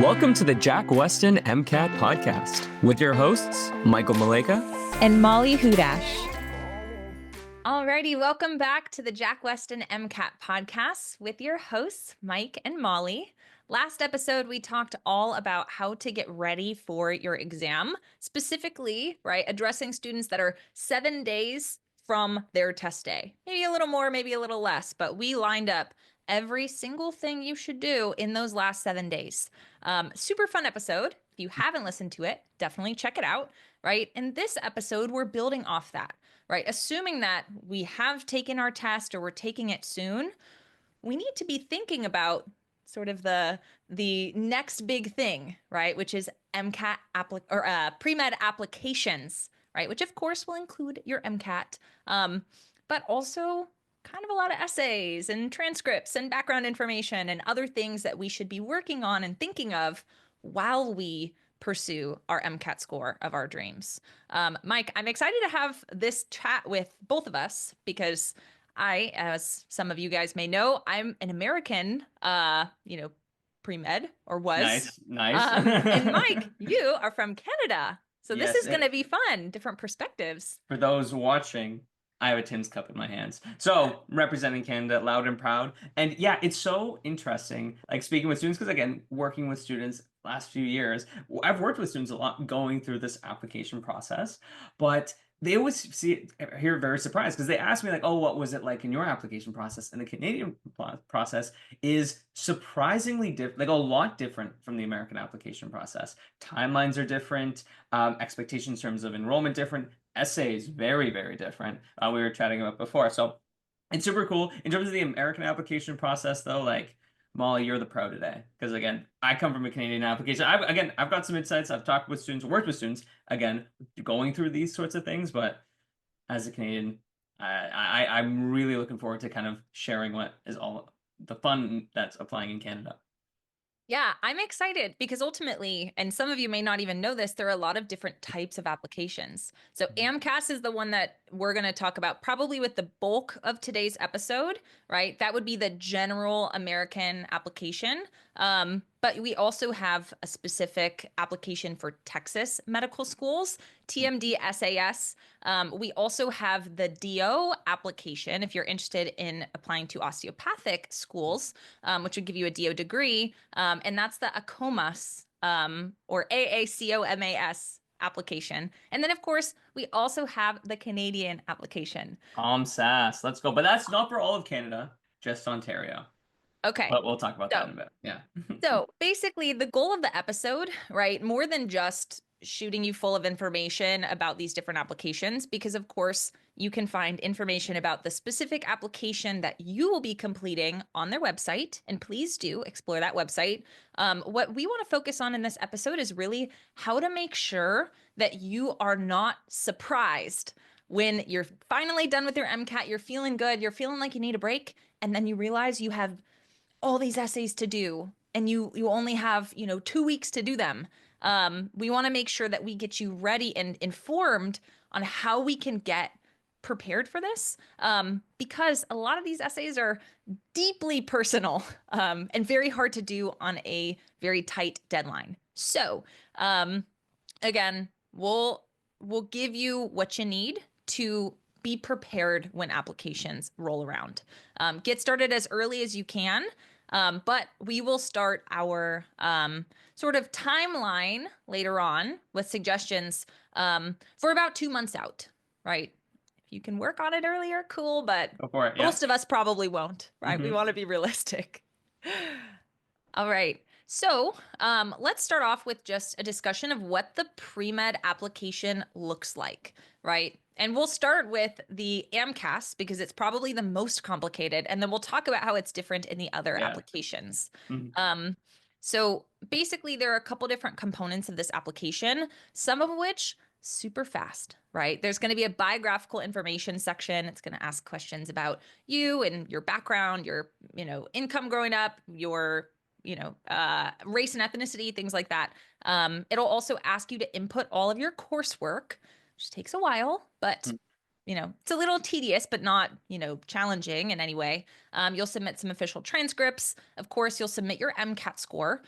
Welcome to the Jack Westin MCAT podcast with your hosts, Michael Maleka and Molly Hudash. Alrighty, welcome back to the Jack Westin MCAT podcast with your hosts, Mike and Molly. Last episode, we talked all about how to get ready for your exam, specifically, right, addressing students that are 7 days from their test day. Maybe a little more, maybe a little less, but we lined up every single thing you should do in those last 7 days. Super fun episode. If you haven't listened to it, definitely check it out, right? In this episode, we're building off that, right? Assuming that we have taken our test or we're taking it soon, we need to be thinking about sort of the next big thing, right? Which is MCAT pre-med applications, right? Which of course will include your MCAT, but also kind of a lot of essays and transcripts and background information and other things that we should be working on and thinking of while we pursue our MCAT score of our dreams. Mike, I'm excited to have this chat with both of us because I, as some of you guys may know, I'm an American, pre-med or was. Nice. And Mike, you are from Canada. So Yes, this is going to be fun, different perspectives. For those watching, I have a Tim's cup in my hands. So representing Canada loud and proud. And yeah, it's so interesting, like speaking with students, because again, working with students last few years, I've worked with students a lot going through this application process, but they always hear very surprised because they ask me like, oh, what was it like in your application process? And the Canadian process is surprisingly different, like a lot different from the American application process. Timelines are different, expectations in terms of enrollment different, essays very, very different. We were chatting about before. So it's super cool. In terms of the American application process though, like Molly, you're the pro today. Because again, I come from a Canadian application. I've got some insights. I've talked with students, worked with students, again, going through these sorts of things. But as a Canadian, I'm really looking forward to kind of sharing what is all the fun that's applying in Canada. Yeah, I'm excited because ultimately, and some of you may not even know this, there are a lot of different types of applications. So AMCAS is the one that we're going to talk about probably with the bulk of today's episode, right? That would be the general American application. But we also have a specific application for Texas medical schools, TMD SAS. We also have the DO application if you're interested in applying to osteopathic schools, which would give you a DO degree. And that's the ACOMAS or AACOMAS application. And then, of course, we also have the Canadian application. AMCAS, let's go. But that's not for all of Canada, just Ontario. Okay. But we'll talk about that in a bit. Yeah. So basically the goal of the episode, right, more than just shooting you full of information about these different applications, because of course you can find information about the specific application that you will be completing on their website, and please do explore that website. What we want to focus on in this episode is really how to make sure that you are not surprised when you're finally done with your MCAT, you're feeling good, you're feeling like you need a break, and then you realize you have all these essays to do and you only have 2 weeks to do them. We want to make sure that we get you ready and informed on how we can get prepared for this, because a lot of these essays are deeply personal and very hard to do on a very tight deadline. So again, we'll give you what you need to be prepared when applications roll around. Get started as early as you can. But we will start our sort of timeline later on with suggestions for about 2 months out, right? If you can work on it earlier, cool, but Go for it, most of us probably won't, right? Mm-hmm. We want to be realistic. All right. So let's start off with just a discussion of what the pre-med application looks like, right? And we'll start with the AMCAS because it's probably the most complicated, and then we'll talk about how it's different in the other applications. Mm-hmm. So basically, there are a couple different components of this application, some of which super fast, right? There's going to be a biographical information section. It's going to ask questions about you and your background, your income growing up, your race and ethnicity, things like that. It'll also ask you to input all of your coursework, which takes a while, but it's a little tedious, but not, challenging in any way. You'll submit some official transcripts. Of course, you'll submit your MCAT score.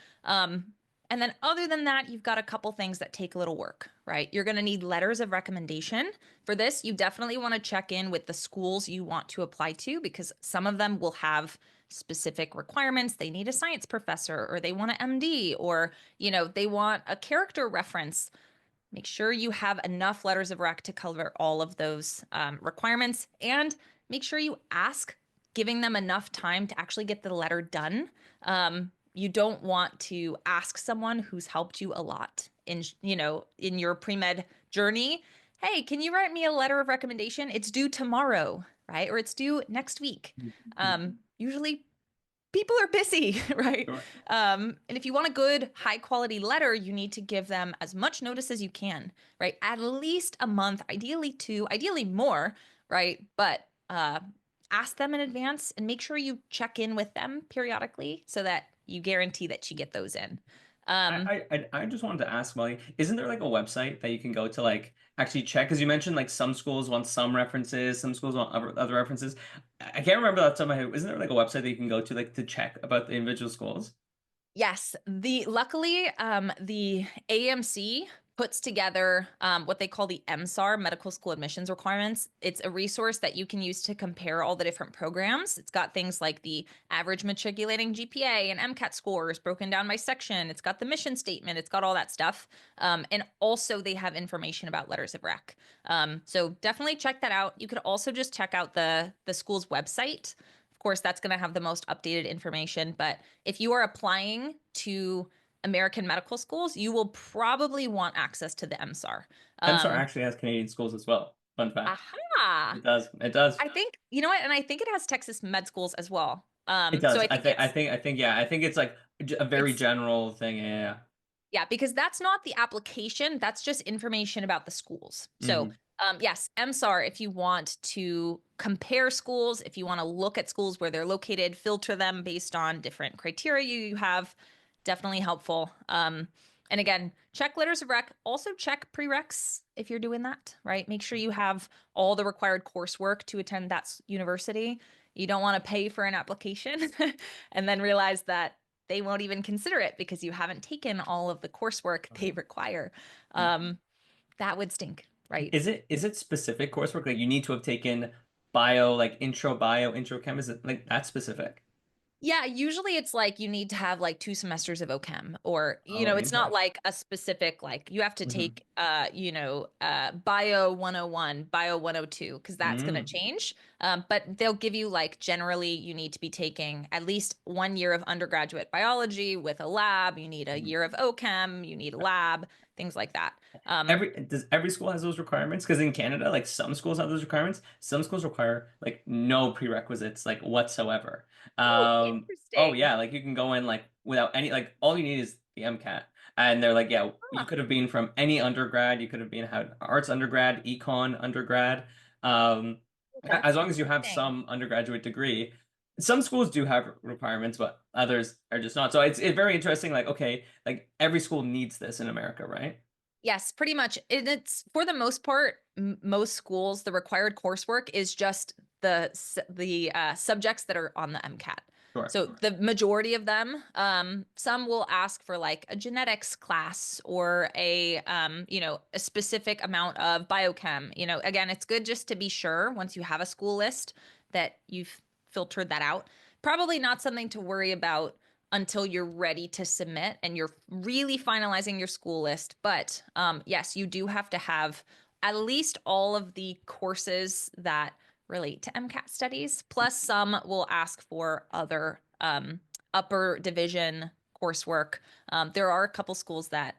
And And then other than that, you've got a couple things that take a little work, right? You're going to need letters of recommendation. For this, you definitely want to check in with the schools you want to apply to, because some of them will have specific requirements. They need a science professor, or they want an MD, or, they want a character reference. Make sure you have enough letters of rec to cover all of those requirements, and make sure you ask, giving them enough time to actually get the letter done. You don't want to ask someone who's helped you a lot in your pre-med journey, hey, can you write me a letter of recommendation? It's due tomorrow, right? Or it's due next week. Usually people are busy, right? Sure. And if you want a good, high quality letter, you need to give them as much notice as you can, right? At least a month, ideally 2, ideally more, right? But ask them in advance and make sure you check in with them periodically so that you guarantee that you get those in. I just wanted to ask, Molly, isn't there like a website that you can go to like actually check? Because you mentioned like some schools want some references, some schools want other references. I can't remember that top of my head. Isn't there like a website that you can go to like to check about the individual schools? Yes, luckily the AMC puts together what they call the MSAR, Medical School Admissions Requirements. It's a resource that you can use to compare all the different programs. It's got things like the average matriculating GPA and MCAT scores broken down by section. It's got the mission statement. It's got all that stuff. And also they have information about letters of rec. So definitely check that out. You could also just check out the school's website. Of course, that's going to have the most updated information. But if you are applying to American medical schools, you will probably want access to the MSAR. MSAR actually has Canadian schools as well. Fun fact. Aha. It does. It does. I think, you know what? And I think it has Texas med schools as well. It So does. I think Yeah. I think it's like a very it's, general thing. Yeah. yeah, because that's not the application. That's just information about the schools. So, Hmm. yes, MSAR, if you want to compare schools, if you want to look at schools where they're located, filter them based on different criteria you have, definitely helpful. And again, check letters of rec. Also check prereqs if you're doing that, right? Make sure you have all the required coursework to attend that university. You don't want to pay for an application and then realize that they won't even consider it because you haven't taken all of the coursework they require. That would stink, right? Is it specific coursework? Like you need to have taken bio, like intro bio, intro chem? Is it like that specific? Yeah, usually it's like you need to have like 2 semesters of OChem, or Oh, it's not interesting. like a specific, like you have to Hmm. take bio 101, bio 102, because that's going to Mm. change. But they'll give you like, generally you need to be taking at least 1 year of undergraduate biology with a lab. You need a year of OChem, you need a lab, things like that. Every school has those requirements? Because in Canada, like some schools have those requirements. Some schools require like no prerequisites like whatsoever. Oh, Oh interesting. yeah, like you can go in like without any like all you need is the MCAT. And they're like, yeah, you Huh, could have been from any undergrad, you could have been had arts undergrad, econ undergrad. Um, as that's long as you have interesting. some undergraduate degree. Some schools do have requirements, but others are just not. So it's very interesting. Like, okay, like every school needs this in America, right? Yes, pretty much. And it's, for the most part, most schools, the required coursework is just the subjects that are on the MCAT. Sure. So the majority of them, some will ask for like a genetics class, or a specific amount of biochem. Again, it's good just to be sure once you have a school list that you've filtered that out. Probably not something to worry about until you're ready to submit and you're really finalizing your school list. But yes, you do have to have at least all of the courses that relate to MCAT studies, plus some will ask for other upper division coursework. There are a couple schools that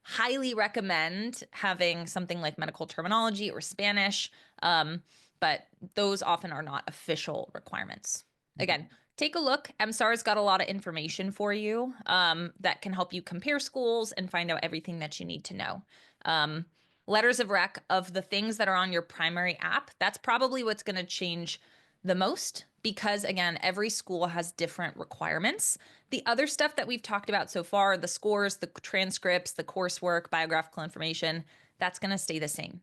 highly recommend having something like medical terminology or Spanish, but those often are not official requirements. Again, take a look. MSAR's got a lot of information for you that can help you compare schools and find out everything that you need to know. Um, Letters of rec of the things that are on your primary app, that's probably what's going to change the most, because again, every school has different requirements. The other stuff that we've talked about so far, the scores, the transcripts, the coursework, biographical information, that's going to stay the same,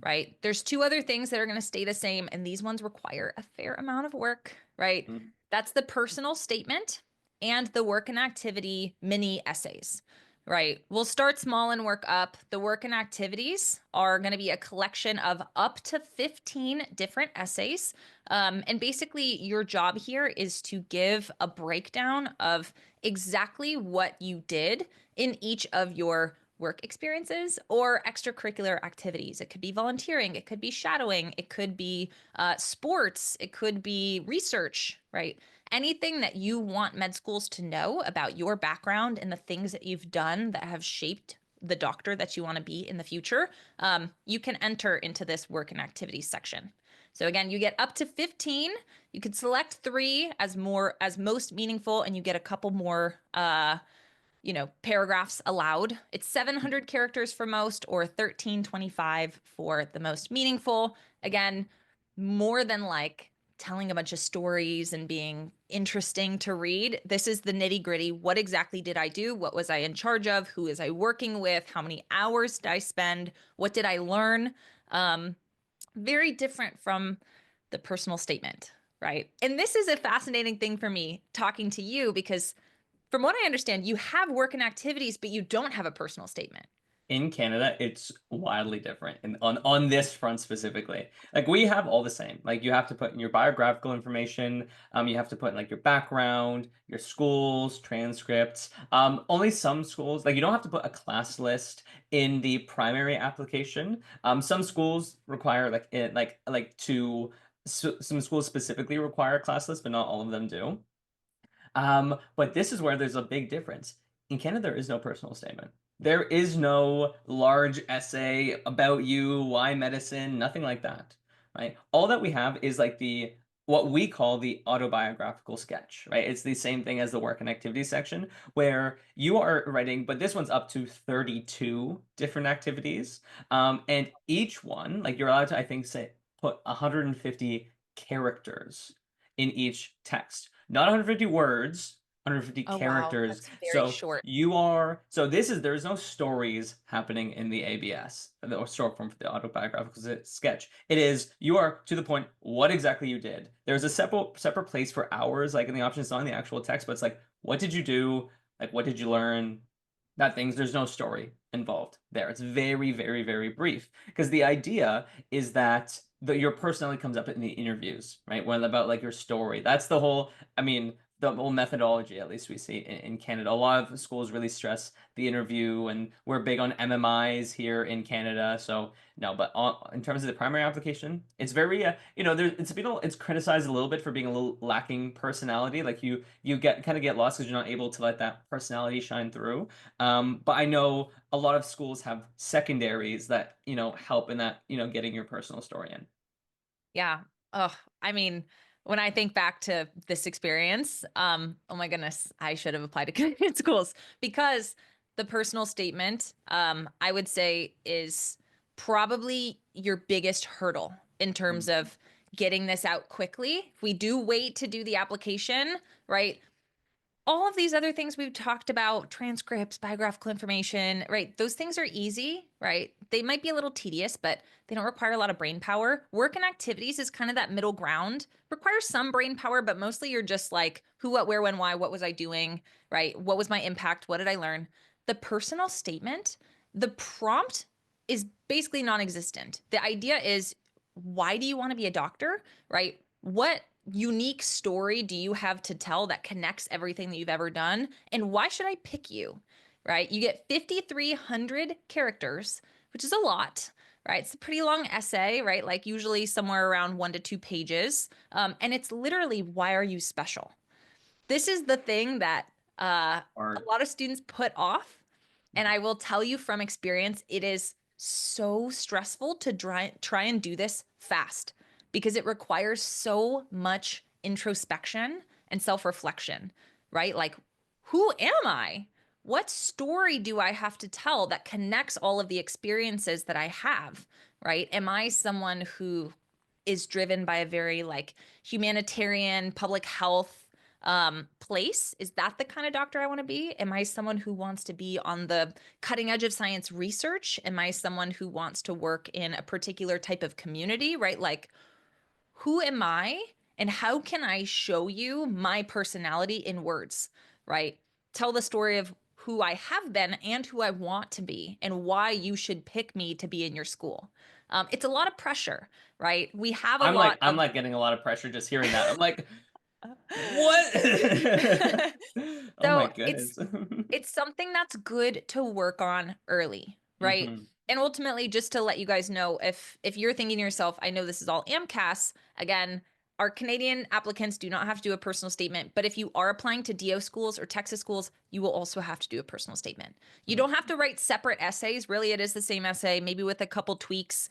right? There's 2 other things that are going to stay the same, and these ones require a fair amount of work, right? Mhm. That's the personal statement and the work and activity mini essays, right? We'll start small and work up. The work and activities are going to be a collection of up to 15 different essays. And basically, your job here is to give a breakdown of exactly what you did in each of your work experiences or extracurricular activities. It could be volunteering, it could be shadowing, it could be sports, it could be research, right? Anything that you want med schools to know about your background and the things that you've done that have shaped the doctor that you want to be in the future, you can enter into this work and activities section. So again, you get up to 15. You can select 3 as most meaningful, and you get a couple more paragraphs allowed. It's 700 characters for most, or 1325 for the most meaningful. Again, more than like telling a bunch of stories and being interesting to read. This is the nitty gritty. What exactly did I do? What was I in charge of? Who was I working with? How many hours did I spend? What did I learn? Very different from the personal statement, right? And this is a fascinating thing for me talking to you, because from what I understand, you have work and activities, but you don't have a personal statement. In Canada, it's wildly different and on this front specifically. Like we have all the same. Like you have to put in your biographical information, you have to put in like your background, your schools, transcripts. Only some schools, like you don't have to put a class list in the primary application. Some schools require some schools specifically require a class list, but not all of them do. But this is where there's a big difference. In Canada, there is no personal statement. There is no large essay about you, why medicine, nothing like that, right? All that we have is like what we call the autobiographical sketch, right? It's the same thing as the work and activity section where you are writing, but this one's up to 32 different activities. And each one, like you're allowed to, I think, say put 150 characters in each text. Not 150 words, 150 Oh, wow. characters. That's very short. There's no stories happening in the ABS, the short form for the autobiographical sketch. It is, you are to the point, what exactly you did. There's a separate place for hours, like in the options, not in the actual text, but it's like, what did you do? Like, what did you learn? There's no story involved there. It's very, very, very brief. Because the idea is that your personality comes up in the interviews, right? When about like your story. That's the whole, I mean, the whole methodology, at least we see in Canada. A lot of schools really stress the interview, and we're big on MMIs here in Canada. So no, but in terms of the primary application, it's very, it's criticized a little bit for being a little lacking personality. Like you get lost because you're not able to let that personality shine through. But I know a lot of schools have secondaries that, help in that, getting your personal story in. Yeah. Oh, I mean, when I think back to this experience, oh my goodness, I should have applied to Canadian schools, because the personal statement, I would say, is probably your biggest hurdle in terms of getting this out quickly. If we do wait to do the application, right? All of these other things we've talked about, transcripts, biographical information, right? Those things are easy, right? They might be a little tedious, but they don't require a lot of brain power. Work and activities is kind of that middle ground. Requires some brain power, but mostly you're just like who, what, where, when, why, what was I doing, right? What was my impact? What did I learn? The personal statement, the prompt is basically non-existent. The idea is, why do you want to be a doctor, right? What unique story do you have to tell that connects everything that you've ever done? And why should I pick you? Right? You get 5,300 characters, which is a lot, right? It's a pretty long essay, right? Like usually somewhere around 1 to 2 pages. And it's literally, why are you special? This is the thing that a Or lot of students put off. And I will tell you from experience, it is so stressful to try and do this fast, because it requires so much introspection and self-reflection, right? Like, who am I? What story do I have to tell that connects all of the experiences that I have, right? Am I someone who is driven by a very like humanitarian public health place? Is that the kind of doctor I want to be? Am I someone who wants to be on the cutting edge of science research? Am I someone who wants to work in a particular type of community, right? Like, who am I, and how can I show you my personality in words? right? Tell the story of who I have been and who I want to be and why you should pick me to be in your school. It's a lot of pressure, right? We have a lot I'm of like getting a lot of pressure just hearing that. I'm like, what? Oh my so goodness. it's something that's good to work on early, right? Hmm. And ultimately, just to let you guys know, if you're thinking to yourself, I know this is all AMCAS, again, our Canadian applicants do not have to do a personal statement, but if you are applying to DO schools or Texas schools, you will also have to do a personal statement. You don't have to write separate essays. Really, it is the same essay, maybe with a couple tweaks.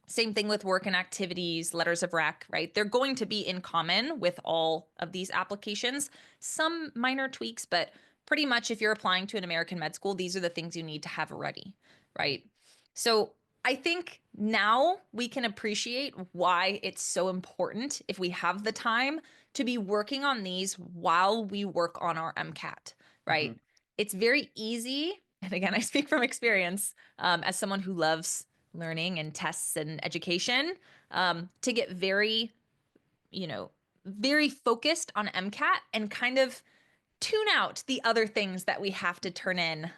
Same thing with work and activities, letters of rec, right? They're going to be in common with all of these applications. Some minor tweaks, but pretty much if you're applying to an American med school, these are the things you need to have ready, right? So I think now we can appreciate why it's so important if we have the time to be working on these while we work on our MCAT, right? Hmm. It's very easy. And again, I speak from experience as someone who loves learning and tests and education to get very, very focused on MCAT and kind of tune out the other things that we have to turn in,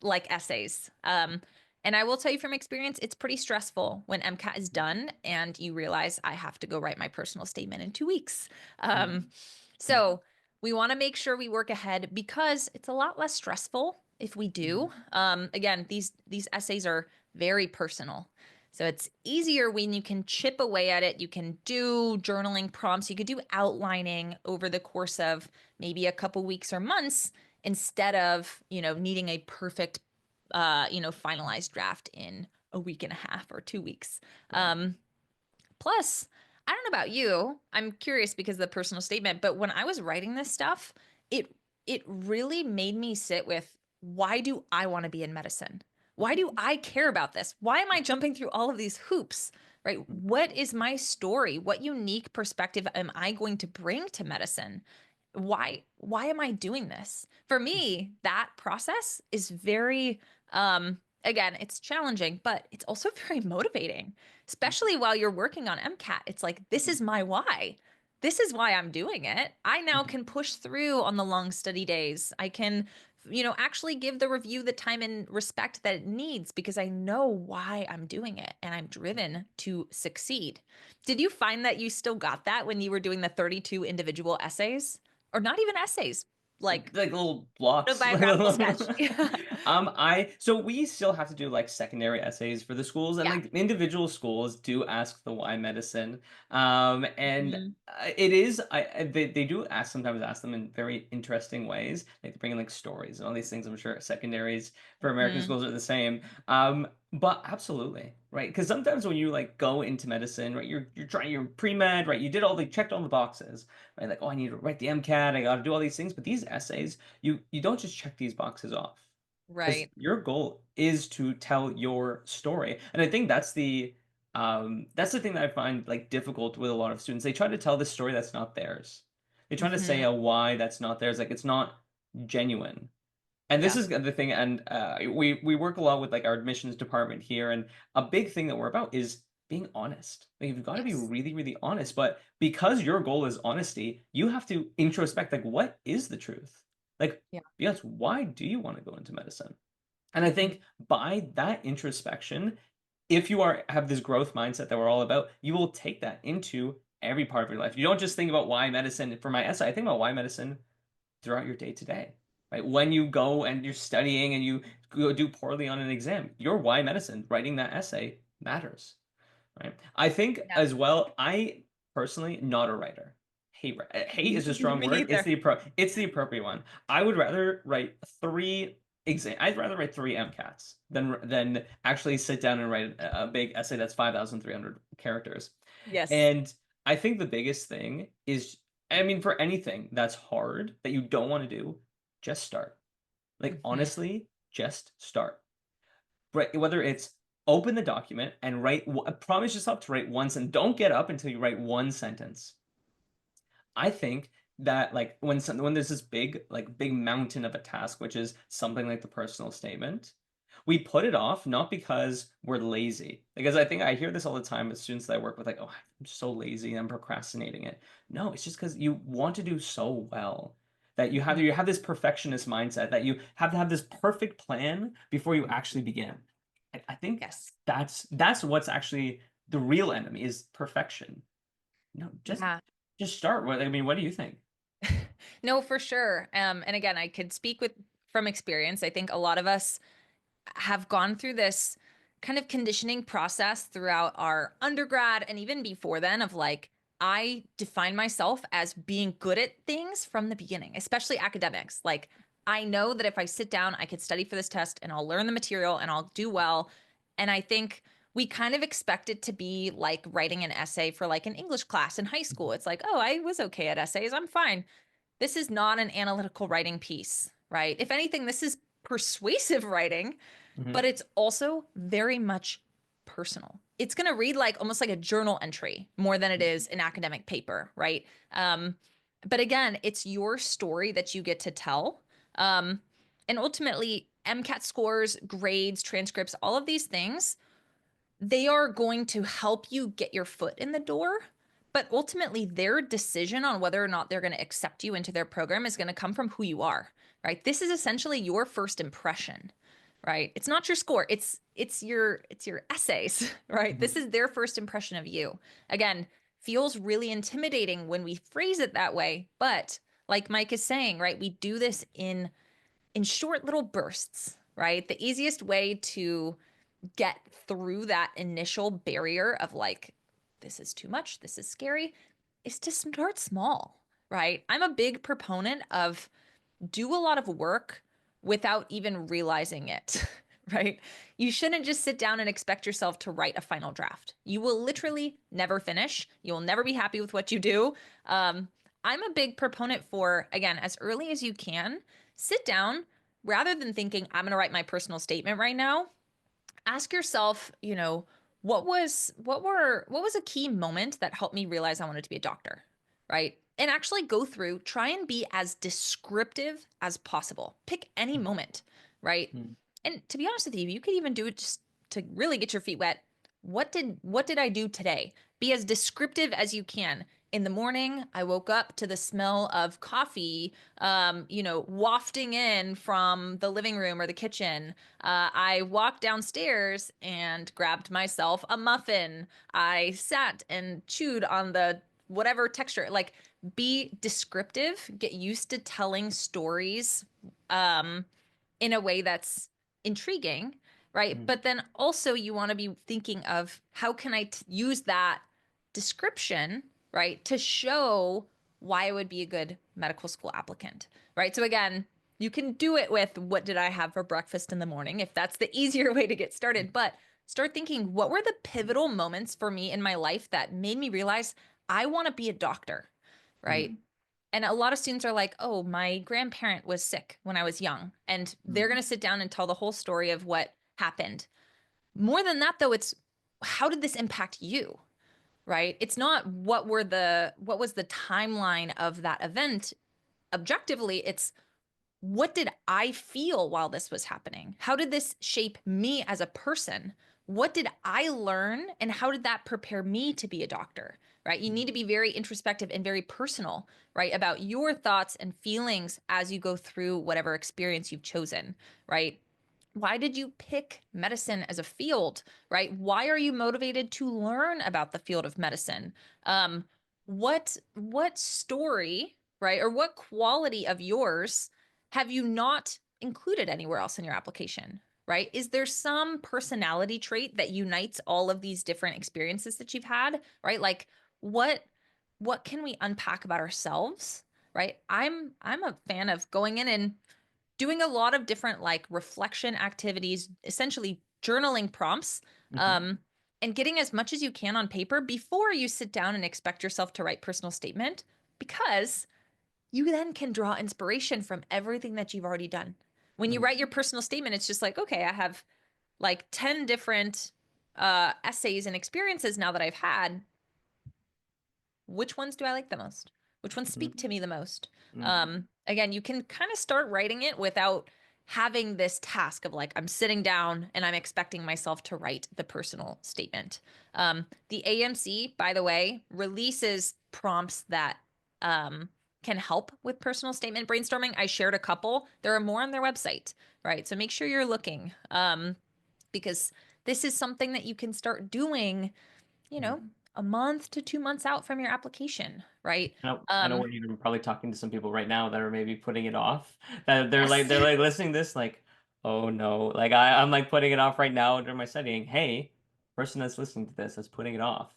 like essays. And I will tell you from experience, it's pretty stressful when MCAT is done and you realize I have to go write my personal statement in 2 weeks. Um, so we want to make sure we work ahead because it's a lot less stressful if we do. Again, these essays are very personal. So it's easier when you can chip away at it. You can do journaling prompts. You could do outlining over the course of maybe a couple weeks or months instead of, needing a perfect, finalized draft in a week and a half or 2 weeks. Plus, I don't know about you. I'm curious because of the personal statement, but when I was writing this stuff, it it really made me sit with why do I want to be in medicine? Why do I care about this? Why am I jumping through all of these hoops? Right? What is my story? What unique perspective am I going to bring to medicine? Why am I doing this? For me, that process is very again, it's challenging, but it's also very motivating, especially while you're working on MCAT. It's like, this is my why. This is why I'm doing it. I now can push through on the long study days. I can, actually give the review the time and respect that it needs because I know why I'm doing it and I'm driven to succeed. Did you find that you still got that when you were doing the 32 individual essays? Or not even essays, like Like little blocks. autobiographical sketch? So we still have to do like secondary essays for the schools, and Yeah. like individual schools do ask the why medicine. And Mhm. it is they do sometimes ask them in very interesting ways. Like they bring in like stories and all these things. I'm sure secondaries for American Mhm. schools are the same. But absolutely, right? Because sometimes when you like go into medicine, right, you're trying, you're pre-med, right? You did all the checked all the boxes, right? Like, oh, I need to write the MCAT, I got to do all these things. But these essays, you don't just check these boxes off, because Right. your goal is to tell your story. And I think that's the thing that I find like difficult with a lot of students. They try to tell the story that's not theirs. They try to say Mhm. a why that's not theirs, like it's not genuine. And this Yeah. is the thing, and we work a lot with like our admissions department here, and a big thing that we're about is being honest. Like you've got to be Yes. really, really honest. But because your goal is honesty, you have to introspect like what is the truth? Like, Yeah. yes, why do you want to go into medicine? And I Mhm. think by that introspection, if you have this growth mindset that we're all about, you will take that into every part of your life. You don't just think about why medicine for my essay. I think about why medicine throughout your day to day. Right? When you go and you're studying and you go do poorly on an exam, your why medicine, writing that essay matters. Right? I think Yeah. as well, I personally not a writer. Hate is a strong Me word. either. It's the appropriate one. I would rather write I'd rather write three MCATs than actually sit down and write a big essay that's 5,300 characters. Yes. And I think the biggest thing is, I mean, for anything that's hard that you don't want to do, just start. Like, Mhm. honestly, just start. Right? Whether it's open the document and promise yourself to write once and don't get up until you write one sentence. I think that like when there's this big mountain of a task, which is something like the personal statement, we put it off not because we're lazy. Because I think I hear this all the time with students that I work with, like, oh, I'm so lazy, I'm procrastinating it. No, it's just because you want to do so well. that you have this perfectionist mindset, that you have to have this perfect plan before you actually begin. I think Yes. that's what's actually the real enemy, is perfection. No, Yeah. just start. What I mean, what do you think? No, for sure. And again, I could speak from experience. I think a lot of us have gone through this kind of conditioning process throughout our undergrad and even before then of like, I define myself as being good at things from the beginning, especially academics. Like, I know that if I sit down, I could study for this test and I'll learn the material and I'll do well. And I think we kind of expect it to be like writing an essay for like an English class in high school. It's like, oh, I was okay at essays. I'm fine. This is not an analytical writing piece, right? If anything, this is persuasive writing, Hmm. but it's also very much personal. It's going to read like almost like a journal entry more than it is an academic paper, right? Um, but again, it's your story that you get to tell. Um, and ultimately, MCAT scores, grades, transcripts, all of these things, they are going to help you get your foot in the door. But ultimately, their decision on whether or not they're going to accept you into their program is going to come from who you are, right? This is essentially your first impression, right? It's not your score. It's your essays, right? This is their first impression of you. Again, feels really intimidating when we phrase it that way, but like Mike is saying, right? We do this in short little bursts, right? The easiest way to get through that initial barrier of like, this is too much, this is scary, is to start small, right? I'm a big proponent of do a lot of work without even realizing it, right? You shouldn't just sit down and expect yourself to write a final draft. You will literally never finish. You will never be happy with what you do. Um, I'm a big proponent for, again, as early as you can, sit down rather than thinking, I'm going to write my personal statement right now. Ask yourself, what was a key moment that helped me realize I wanted to be a doctor, right? And actually go through, try and be as descriptive as possible. Pick any moment, right? And to be honest with you, you could even do it just to really get your feet wet. What did I do today? Be as descriptive as you can. In the morning, I woke up to the smell of coffee, wafting in from the living room or the kitchen. I walked downstairs and grabbed myself a muffin. I sat and chewed on the whatever texture. Like, be descriptive, get used to telling stories um, in a way that's intriguing, right? Hmm. But then also you want to be thinking of how can I use that description, right, to show why I would be a good medical school applicant, right? So again, you can do it with what did I have for breakfast in the morning if that's the easier way to get started, but start thinking what were the pivotal moments for me in my life that made me realize I want to be a doctor, Hmm. right? And a lot of students are like, oh, my grandparent was sick when I was young. And they're Hmm. going to sit down and tell the whole story of what happened. More than that, though, it's how did this impact you? Right? It's not what was the timeline of that event objectively. It's what did I feel while this was happening? How did this shape me as a person? What did I learn and how did that prepare me to be a doctor? Right? You need to be very introspective and very personal, right? About your thoughts and feelings as you go through whatever experience you've chosen, right? Why did you pick medicine as a field, right? Why are you motivated to learn about the field of medicine? Um, what story, right, or what quality of yours have you not included anywhere else in your application, right? Is there some personality trait that unites all of these different experiences that you've had, right? Like what can we unpack about ourselves, right? I'm a fan of going in and doing a lot of different like reflection activities, essentially journaling prompts, Hmm. um, and getting as much as you can on paper before you sit down and expect yourself to write personal statement, because you then can draw inspiration from everything that you've already done. When you Hmm. write your personal statement, it's just like, okay, I have like 10 different essays and experiences now that I've had. Which ones do I like the most? Which ones speak to me the most? Again, you can kind of start writing it without having this task of like, I'm sitting down and I'm expecting myself to write the personal statement. The AMC, by the way, releases prompts that can help with personal statement brainstorming. I shared a couple. There are more on their website, right? So make sure you're looking, because this is something that you can start doing, you know, a month to 2 months out from your application, right? I know we're even probably talking to some people right now that are maybe putting it off. That they're Yes. like listening to this like, oh no. Like I'm like putting it off right now during my studying. Hey, person that's listening to this that's putting it off,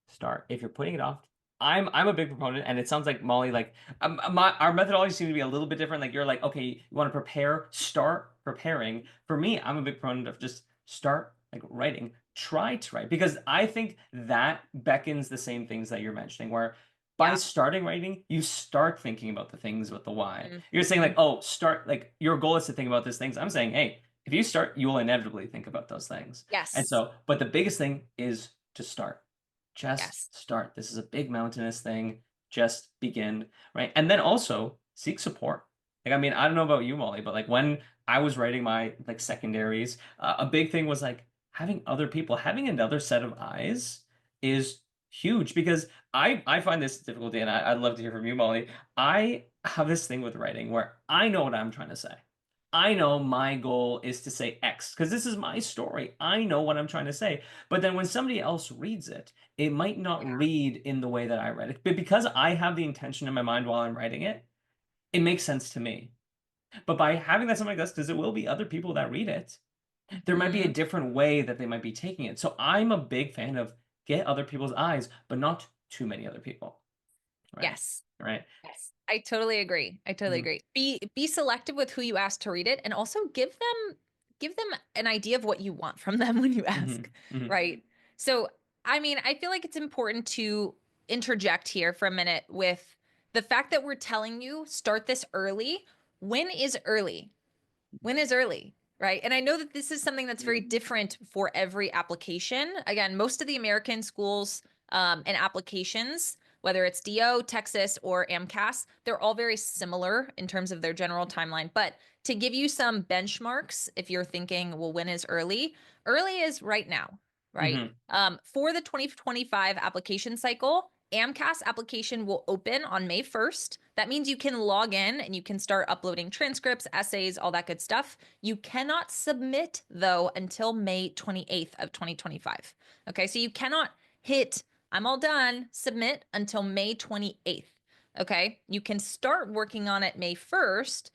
start. If you're putting it off, I'm a big proponent, and it sounds like Molly, like our methodology seems to be a little bit different. Like you're like, okay, you want to prepare, start preparing. For me, I'm a big proponent of just start like writing, try to write, because I think that beckons the same things that you're mentioning, where by Yeah. starting writing, you start thinking about the things with the why. You're saying Mhm. like, oh, start, like your goal is to think about these things. I'm saying, hey, if you start, you will inevitably think about those things. And Yes. so, but the biggest thing is to start. Just Yes. start. This is a big mountainous thing. Just begin, right? And then also seek support. Like, I mean, I don't know about you, Molly, but like when I was writing my like secondaries, a big thing was like having other people, having another set of eyes is huge, because I find this difficulty, and I'd love to hear from you, Molly. I have this thing with writing where I know what I'm trying to say. I know my goal is to say X because this is my story. I know what I'm trying to say. But then when somebody else reads it, it might not Yeah. read in the way that I read it. But because I have the intention in my mind while I'm writing it, it makes sense to me. But by having that something like this, because there will be other people that read it, there might be a Mhm. different way that they might be taking it. So I'm a big fan of get other people's eyes, but not too many other people. Right. Yes. Right. Yes. I totally agree. I totally Mhm. agree. Be selective with who you ask to read it, and also give them an idea of what you want from them when you Mhm. ask, Mhm. right? So, I mean, I feel like it's important to interject here for a minute with the fact that we're telling you start this early. When is early? When is early? Right. And I know that this is something that's very different for every application. Again, most of the American schools and applications, whether it's DO, Texas, or AMCAS, they're all very similar in terms of their general timeline. But to give you some benchmarks, if you're thinking, well, when is early? Early is right now, right? Mhm. For the 2025 application cycle, AMCAS application will open on May 1st. That means you can log in and you can start uploading transcripts, essays, all that good stuff. You cannot submit though until May 28th of 2025. Okay, so you cannot hit I'm all done, submit until May 28th. Okay, you can start working on it May 1st,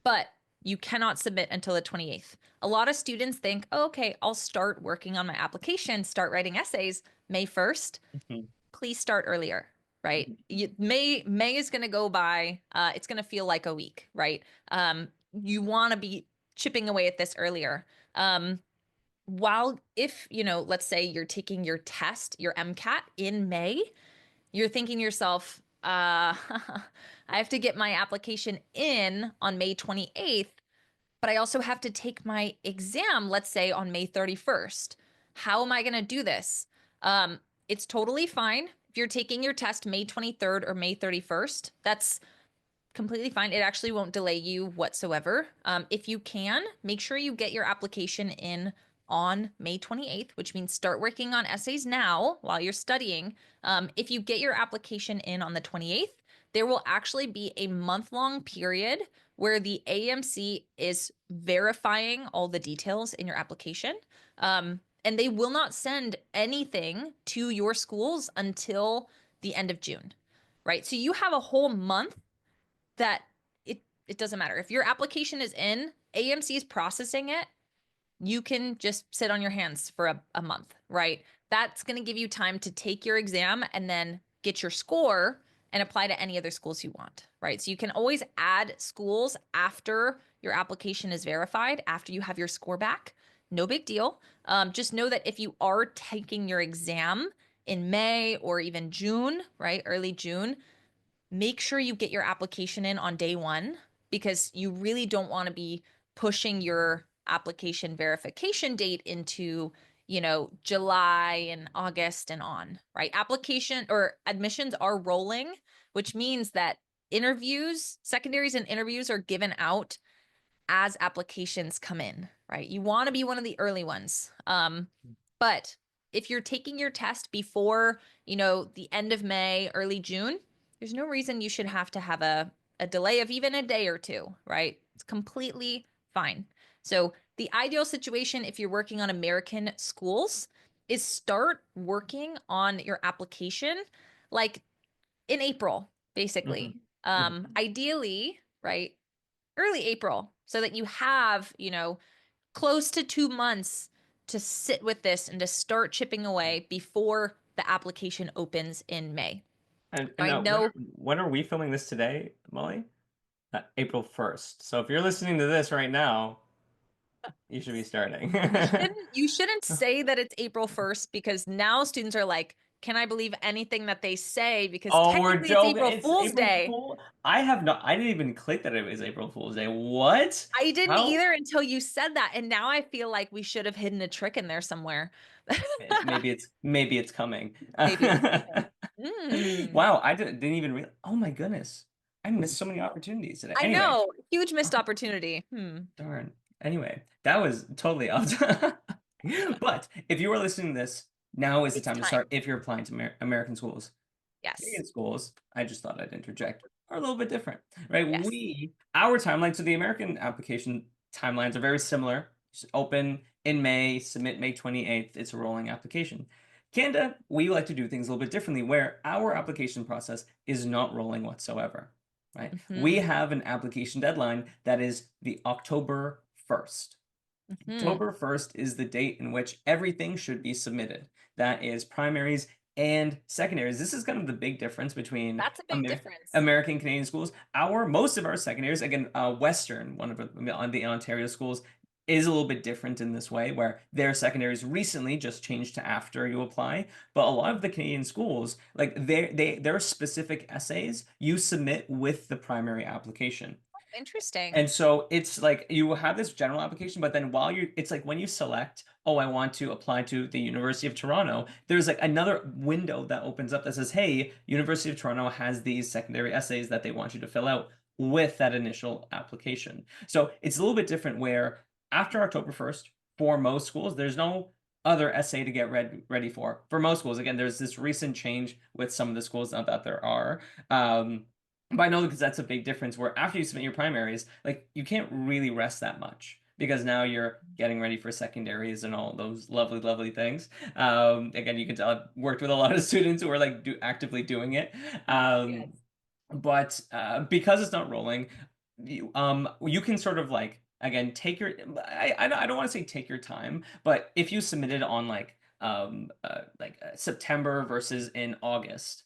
but you cannot submit until the 28th. A lot of students think, oh, okay, I'll start working on my application, start writing essays May 1st. Mhm. Please start earlier, right? May is going to go by. It's going to feel like a week, right? You want to be chipping away at this earlier. While if let's say you're taking your test, your MCAT in May, you're thinking to yourself, I have to get my application in on May 28th, but I also have to take my exam, let's say on May 31st. How am I going to do this? It's totally fine if you're taking your test May 23rd or May 31st. That's completely fine. It actually won't delay you whatsoever. If you can, make sure you get your application in on May 28th, which means start working on essays now while you're studying. If you get your application in on the 28th, there will actually be a month-long period where the AMC is verifying all the details in your application. And they will not send anything to your schools until the end of June, right? So you have a whole month that it doesn't matter. If your application is in, AMC is processing it, you can just sit on your hands for a month, right? That's going to give you time to take your exam and then get your score and apply to any other schools you want, right? So you can always add schools after your application is verified, after you have your score back. No big deal. Just know that if you are taking your exam in May or even June, right? Early June, make sure you get your application in on day one, because you really don't want to be pushing your application verification date into, July and August and on, right? Application or admissions are rolling, which means that interviews, secondaries and interviews are given out as applications come in, right? You want to be one of the early ones. But if you're taking your test before, the end of May, early June, There's no reason you should have to have a delay of even a day or two, right? It's completely fine. So the ideal situation, if you're working on American schools, is start working on your application like in April, Hmm. basically. Hmm. Ideally, right, early April, so that you have, close to 2 months to sit with this and to start chipping away before the application opens in May. And I know. when are we filming this today, Molly? April 1st. So if you're listening to this right now, you should be starting. You shouldn't say that it's April 1st because now students are like, can I believe anything that they say? Because Oh, we're technically it's joking. April It's Fool's April Day. Fool. I didn't even click that it was April Fool's Day. What? I didn't How? either until you said that. And now I feel like we should have hidden a trick in there somewhere. Maybe it's coming. Maybe it's coming. Mm. Wow, didn't even realize. Oh my goodness. I missed so many opportunities today. I Anyway, know. Huge missed opportunity. darn. Anyway, that was totally off. But if you are listening to this, now is the It's time to time. start if you're applying to American schools. Yes. Canadian schools, I just thought I'd interject, are a little bit different, right? Yes. Our timeline, so the American application timelines are very similar. Just open in May, submit May 28th. It's a rolling application. Canada, we like to do things a little bit differently, where our application process is not rolling whatsoever, right? We Hmm. have an application deadline that is the October 1st. Hmm. October 1st is the date in which everything should be submitted. That is primaries and secondaries. This is kind of the big difference between That's a big difference. American Canadian schools. Most of our secondaries, again, Western, one of the Ontario schools, is a little bit different in this way, where their secondaries recently just changed to after you apply. But a lot of the Canadian schools, like their specific essays, you submit with the primary application. Interesting. And so it's like you have this general application, but then it's like when you select, oh, I want to apply to the University of Toronto, there's like another window that opens up that says, hey, University of Toronto has these secondary essays that they want you to fill out with that initial application. So it's a little bit different where after October 1st, for most schools, there's no other essay to get ready for. For most schools, again, there's this recent change with some of the schools, not that there are. But I know because that's a big difference where after you submit your primaries, like you can't really rest that much because now you're getting ready for secondaries and all those lovely, lovely things. Again, you can tell I've worked with a lot of students who are like actively doing it. Yes. But because it's not rolling, you can sort of like again take your I don't want to say take your time, but if you submitted on September versus in August,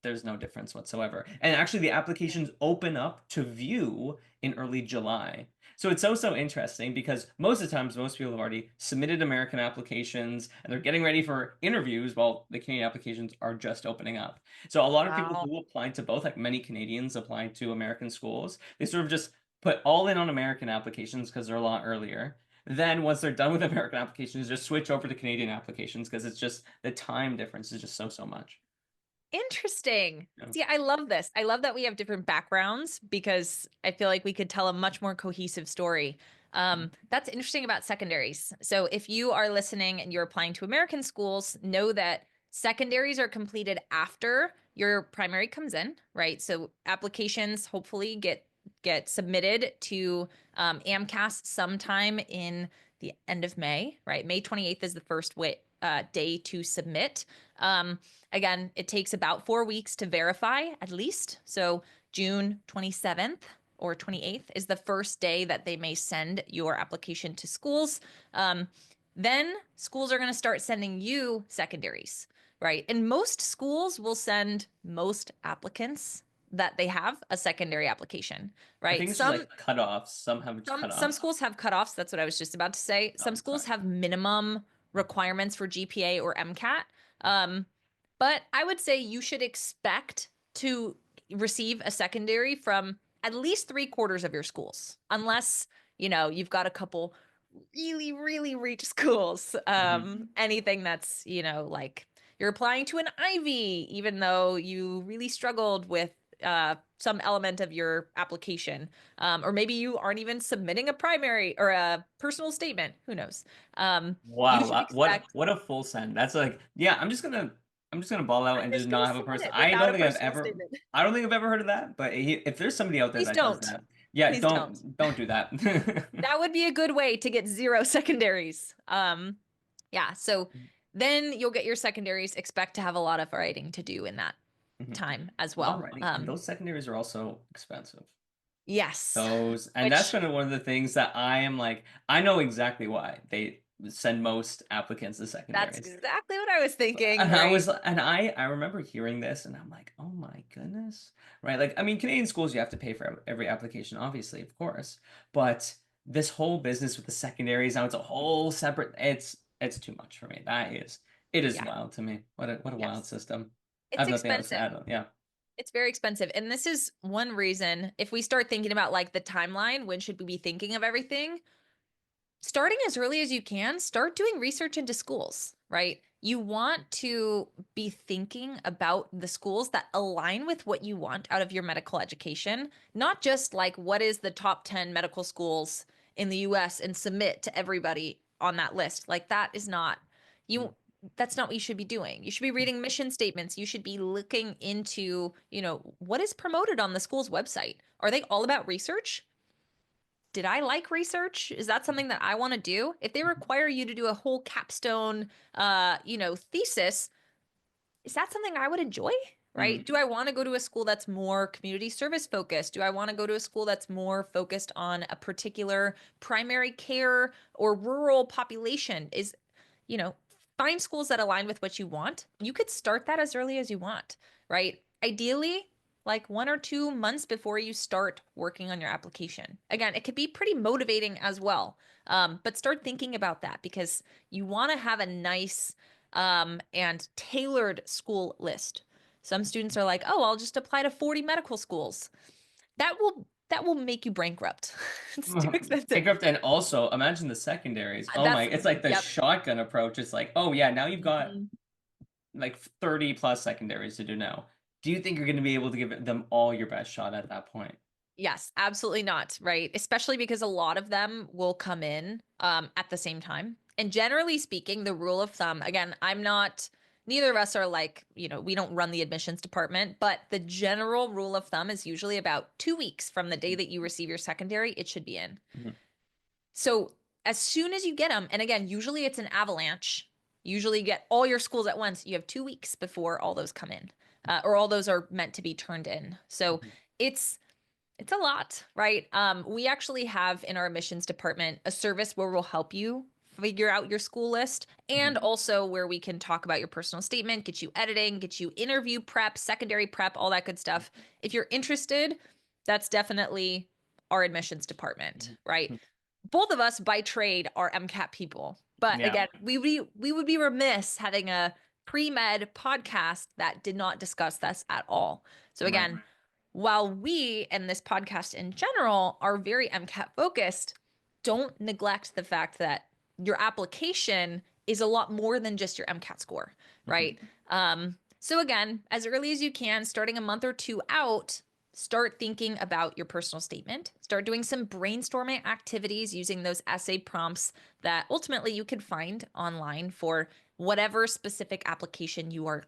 there's no difference whatsoever. And actually, the applications open up to view in early July. So it's so interesting because most of the times, most people have already submitted American applications and they're getting ready for interviews while the Canadian applications are just opening up. So a lot of people Wow. who applied to both, like many Canadians applied to American schools, they sort of just put all in on American applications because they're a lot earlier. Then once they're done with American applications, just switch over to Canadian applications because it's just the time difference is just so much. Interesting. Yeah. See, I love this. I love that we have different backgrounds because I feel like we could tell a much more cohesive story. That's interesting about secondaries. So if you are listening and you're applying to American schools, know that secondaries are completed after your primary comes in, right? So applications hopefully get submitted to AMCAS sometime in the end of May, right? May 28th is the first day to submit. Again, it takes about 4 weeks to verify at least. So June 27th or 28th is the first day that they may send your application to schools. Then schools are going to start sending you secondaries, right? And most schools will send most applicants that they have a secondary application, I right? think it's just like cutoffs. Some have Some cutoffs. schools have cutoffs. That's what I was just about to say. Oh, Some schools sorry. have minimum requirements for GPA or MCAT. Um, but I would say you should expect to receive a secondary from at least 3/4 of your schools, unless, you've got a couple really, really rich schools. Mhm. Anything that's, like you're applying to an Ivy, even though you really struggled with some element of your application. Or maybe you aren't even submitting a primary or a personal statement. Who knows? You Wow, should what expect. what a full send. That's like, yeah, I'm just gonna I'm just gonna ball out and just just gonna not have a submit person. it without a personal statement. I don't think I've ever heard of that. But if there's somebody out there Please that does don't. that, yeah, Please don't. don't do that. That would be a good way to get 0 secondaries. Yeah, so then you'll get your secondaries. Expect to have a lot of writing to do in that Mhm. time as A lot of well. writing, and those secondaries are also expensive. Yes, And that's which kind of one of the things that I am like, I know exactly why they send most applicants to that's secondaries. exactly what I was thinking, And right? I remember hearing this and I'm like, oh my goodness. Right? Like, I mean, Canadian schools, you have to pay for every application, obviously, of course. But this whole business with the secondaries, now it's a whole separate, it's too much for me. It is Yeah, wild to me. What a wild yes. system. I It's have nothing else to expensive. add on. Yeah. It's very expensive. And this is one reason, if we start thinking about like the timeline, when should we be thinking of everything? Starting as early as you can, start doing research into schools, right? You want to be thinking about the schools that align with what you want out of your medical education, not just like what is the top 10 medical schools in the US and submit to everybody on that list. Like that is not you that's not what you should be doing. You should be reading mission statements. You should be looking into, what is promoted on the school's website. Are they all about research? Did I like research? Is that something that I want to do? If they require you to do a whole capstone, thesis, is that something I would enjoy? Right? Mhm. Do I want to go to a school that's more community service focused? Do I want to go to a school that's more focused on a particular primary care or rural population? You know, find schools that align with what you want. You could start that as early as you want, right? Ideally, like 1 or 2 months before you start working on your application. Again, it could be pretty motivating as well. But start thinking about that because you want to have a nice and tailored school list. Some students are like, "Oh, I'll just apply to 40 medical schools." That will make you bankrupt. It's too expensive. Bankrupt, and also imagine the secondaries. Oh my, That's it's like the yep. shotgun approach. It's like, oh yeah, now you've got Mhm. like 30 plus secondaries to do now. Do you think you're going to be able to give them all your best shot at that point? Yes, absolutely not, right? Especially because a lot of them will come in at the same time. And generally speaking, the rule of thumb, again, neither of us are like, we don't run the admissions department, but the general rule of thumb is usually about 2 weeks from the day that you receive your secondary, it should be in. Mhm. So as soon as you get them, and again, usually it's an avalanche, usually you get all your schools at once, you have 2 weeks before all those come in, or all those are meant to be turned in. So Mhm. it's a lot, right? We actually have in our admissions department a service where we'll help you figure out your school list and Mhm. also where we can talk about your personal statement, get you editing, get you interview prep, secondary prep, all that good stuff. If you're interested, that's definitely our admissions department, right? Mhm. Both of us by trade are MCAT people. But Yeah. again, we would be remiss having a pre-med podcast that did not discuss this at all. So Right. again, while we and this podcast in general are very MCAT focused, don't neglect the fact that your application is a lot more than just your MCAT score, Mhm. right? So again, as early as you can, starting a month or two out, start thinking about your personal statement. Start doing some brainstorming activities using those essay prompts that ultimately you could find online for whatever specific application you are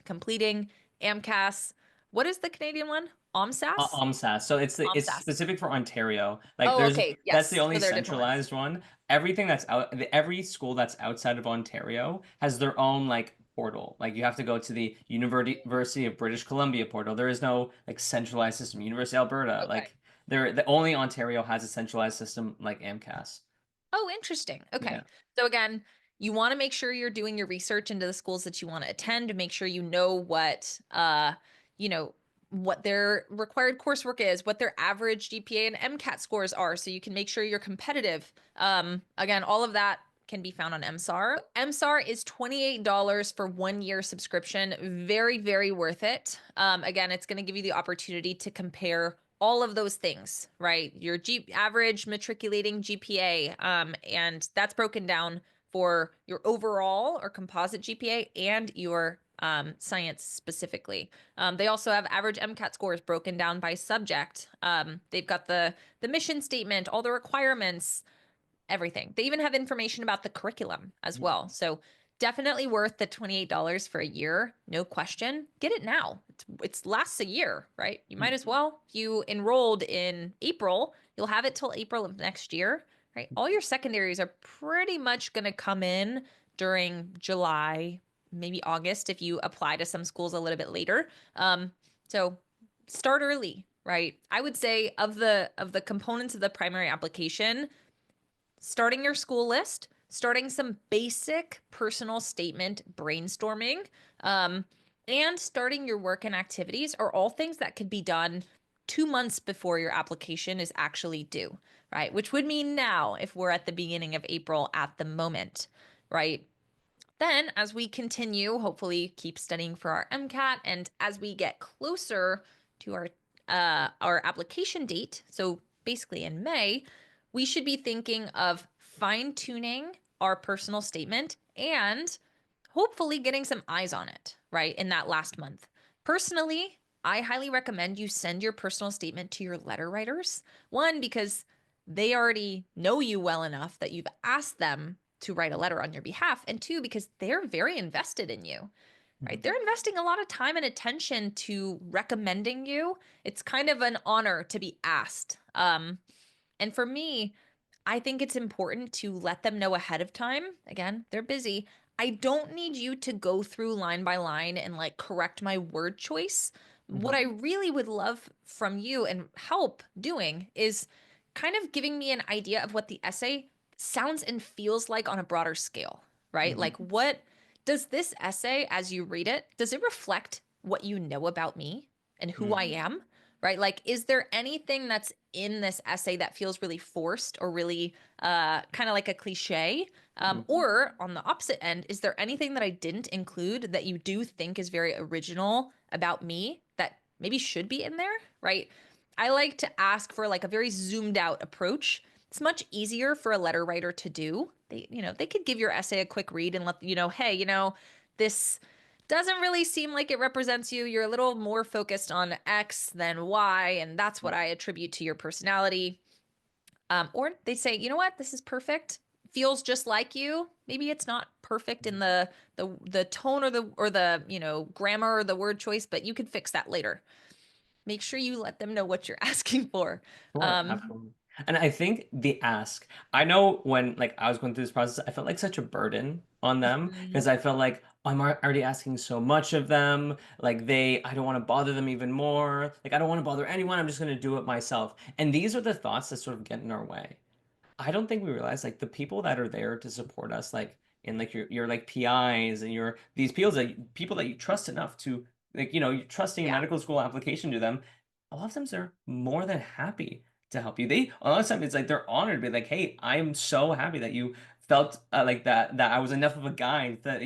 completing. AMCAS. What is the Canadian one? OMSAS? OMSAS. So it's OMSAS. specific for Ontario. Like Oh, there's okay. that's the Yes. only So there are different ones. centralized one. Everything that's every school that's outside of Ontario has their own like portal. Like you have to go to the University of British Columbia portal. There is no like centralized system. University of Alberta. Okay. Like the only Ontario has a centralized system like AMCAS. Oh, interesting. Yeah. Okay. So again, you want to make sure you're doing your research into the schools that you want to attend to make sure you know you know, what their required coursework is, what their average GPA and MCAT scores are, so you can make sure you're competitive. Again, all of that can be found on MSAR. MSAR is $28 for 1 year subscription. Very, very worth it. Again, it's going to give you the opportunity to compare all of those things, right? Your average matriculating GPA, and that's broken down for your overall or composite GPA and your science specifically. They also have average MCAT scores broken down by subject. They've got the mission statement, all the requirements, everything. They even have information about the curriculum as well. So Definitely worth the $28 for a year, no question. Get it now. It's lasts a year, right? You might as well. If you enrolled in April, you'll have it till April of next year, right? All your secondaries are pretty much going to come in during July, maybe August if you apply to some schools a little bit later. So start early, right? I would say of the components of the primary application, starting your school list, starting some basic personal statement brainstorming, and starting your work and activities are all things that could be done 2 months before your application is actually due, right? Which would mean now if we're at the beginning of April at the moment, right? Then, as we continue, hopefully keep studying for our MCAT, and as we get closer to our application date, so basically in May, we should be thinking of fine-tuning our personal statement and hopefully getting some eyes on it, right, in that last month. Personally, I highly recommend you send your personal statement to your letter writers. One, because they already know you well enough that you've asked them to write a letter on your behalf, and two, because they're very invested in you, right? They're investing a lot of time and attention to recommending you. It's kind of an honor to be asked. And for me, I think it's important to let them know ahead of time. Again, they're busy. I don't need you to go through line by line and like correct my word choice. What I really would love from you and help doing is kind of giving me an idea of what the essay sounds and feels like on a broader scale, right? Like, what does this essay, as you read it, does it reflect what you know about me and who I am? Right? Like, is there anything that's in this essay that feels really forced or really kind of like a cliche? Or on the opposite end, is there anything that I didn't include that you do think is very original about me that maybe should be in there? Right? I like to ask for like a very zoomed out approach. It's much easier for a letter writer to do. They could give your essay a quick read and let you know, hey, this doesn't really seem like it represents you. You're a little more focused on X than Y, and that's what I attribute to your personality. Or they say, you know what, this is perfect. Feels just like you. Maybe it's not perfect in the tone or the grammar or the word choice, but you can fix that later. Make sure you let them know what you're asking for. Sure, absolutely. And I think the ask, I know when like I was going through this process, I felt like such a burden on them because I felt like I'm already asking so much of them. Like I don't want to bother them even more. Like I don't want to bother anyone. I'm just going to do it myself. And these are the thoughts that sort of get in our way. I don't think we realize like the people that are there to support us, like in like your like PIs and your these people that you trust enough to like you're trusting a Yeah. medical school application to them. A lot of times they're more than happy to help you. They a lot of times it's like they're honored to be like, hey, I'm so happy that you felt like that I was enough of a guide that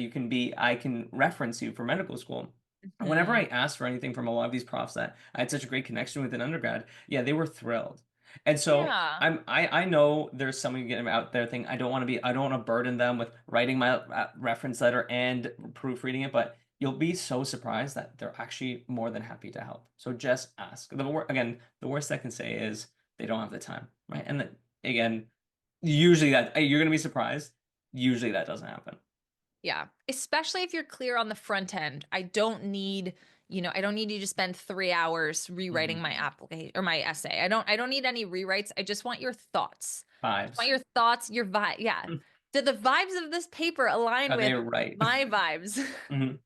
I can reference you for medical school. And whenever I Mhm. asked for anything from a lot of these profs that I had such a great connection with in undergrad, yeah, they were thrilled. And so Yeah. I know there's someone getting out there thinking I don't want to burden them with writing my reference letter and proofreading it, but you'll be so surprised that they're actually more than happy to help. So just ask. Again, the worst I can say is they don't have the time, right? And then again, usually that you're gonna be surprised. Usually that doesn't happen. Yeah. Especially if you're clear on the front end. I don't need you to spend 3 hours rewriting my application or my essay. I don't need any rewrites. I just want your thoughts. I want Vibes. your thoughts, your vibe. Yeah. Do the vibes of this paper align Are they with right? my vibes? Mhm.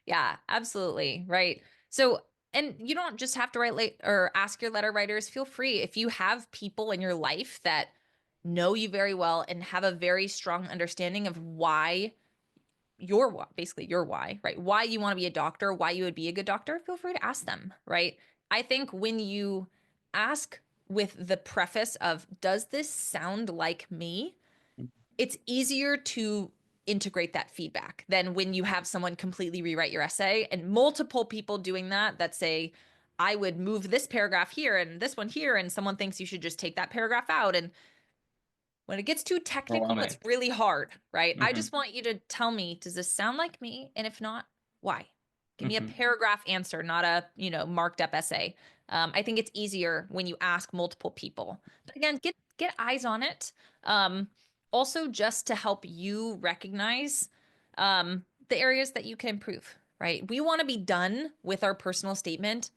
Yeah, absolutely. Right. So, and you don't just have to write late or ask your letter writers. Feel free if you have people in your life that know you very well and have a very strong understanding of why basically your why, right? Why you want to be a doctor, why you would be a good doctor, feel free to ask them, right? I think when you ask with the preface of, does this sound like me? It's easier to integrate that feedback than when you have someone completely rewrite your essay and multiple people doing that say, I would move this paragraph here and this one here, and someone thinks you should just take that paragraph out. And when it gets too technical, it's Overwhelming. really hard, right? I Hmm. just want you to tell me, does this sound like me? And if not, why? Give me a Hmm. paragraph answer, not a marked up essay. I think it's easier when you ask multiple people. But again, get eyes on it. Also, just to help you recognize the areas that you can improve, right? We want to be done with our personal statement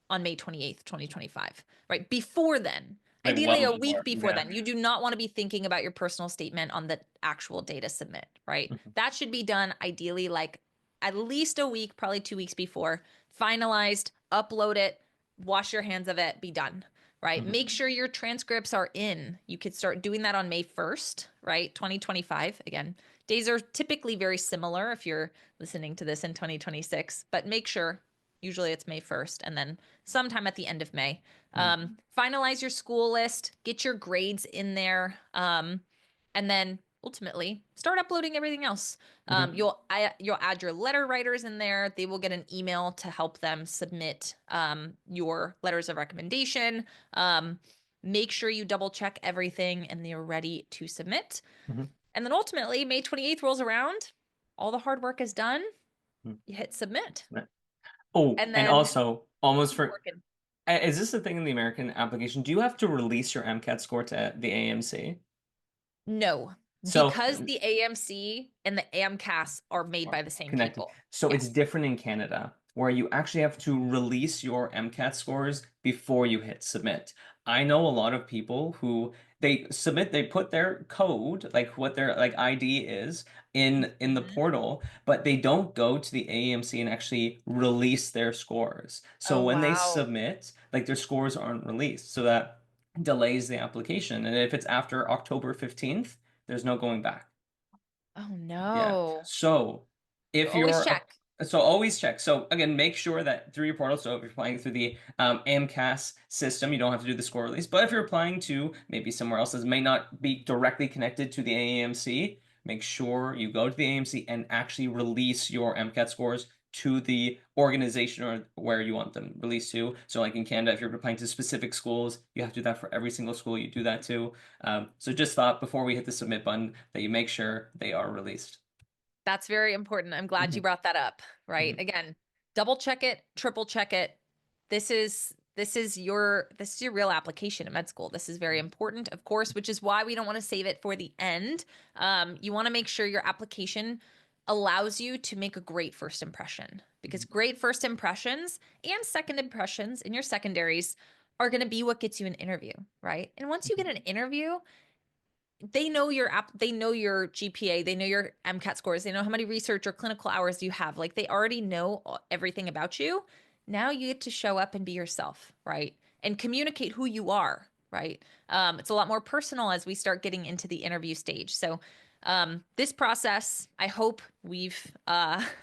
on May 28th, 2025, right? Before then, Like ideally well a before. week before Yeah. then. You do not want to be thinking about your personal statement on the actual day to submit, right? Mhm. That should be done ideally like at least a week, probably 2 weeks before, finalized, upload it, wash your hands of it, be done, right? Mhm. Make sure your transcripts are in. You could start doing that on May 1st, right? 2025. Again, days are typically very similar if you're listening to this in 2026, but make sure usually it's May 1st and then sometime at the end of May. Finalize your school list, get your grades in there, and then ultimately start uploading everything else. Mhm. You'll add your letter writers in there. They will get an email to help them submit your letters of recommendation. Make sure you double check everything and they're ready to submit. Mhm. And then ultimately, May 28th rolls around. All the hard work is done. Mhm. You hit submit. Right. Oh, And and then also almost keep for working. is this the thing in the American application? Do you have to release your MCAT score to the AMC? No, So because the AMC and the AMCAS are made or by the same connected. people. So it's Yes. different in Canada, where you actually have to release your MCAT scores before you hit submit. I know a lot of people who they submit, they put their code, like what their like ID is in the Mhm. portal, but they don't go to the AMC and actually release their scores. So Oh, when they wow. submit, like their scores aren't released. So that delays the application. And if it's after October 15th, there's no going back. Oh, Yeah. no. So So if always you're check. so always check. So again, make sure that through your portal. So if you're applying through the AMCAS system, you don't have to do the score release. But if you're applying to maybe somewhere else that may not be directly connected to the AAMC, make sure you go to the AMC and actually release your MCAT scores to the organization or where you want them released to. So like in Canada, if you're applying to specific schools, you have to do that for every single school you do that to. So just thought before we hit the submit button that you make sure they are released. That's very important. I'm glad you Mhm, brought that up, right? mhm, Again, double check it, triple check it. This is your real application at med school. This is very important, of course, which is why we don't want to save it for the end. You want to make sure your application allows you to make a great first impression because mhm, great first impressions and second impressions in your secondaries are going to be what gets you an interview, right? And once you get an interview, they know your app, they know your GPA, they know your MCAT scores, they know how many research or clinical hours you have. Like they already know everything about you. Now you get to show up and be yourself, right? And communicate who you are, right? It's a lot more personal as we start getting into the interview stage. So this process, I hope we've made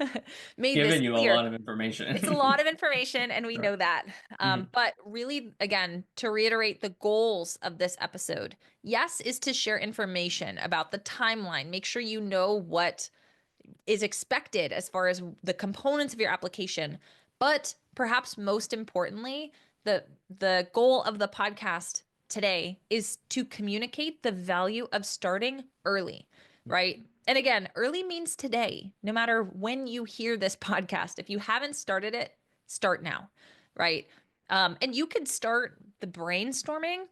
this Given you a clear. lot of It's a information. lot of information, and we Sure. know that. Mhm, But really, again, to reiterate the goals of this episode, yes, is to share information about the timeline. Make sure you know what is expected as far as the components of your application. But perhaps most importantly, the goal of the podcast today is to communicate the value of starting early, right? And again, early means today, no matter when you hear this podcast. If you haven't started it, start now, right? And you could start the brainstorming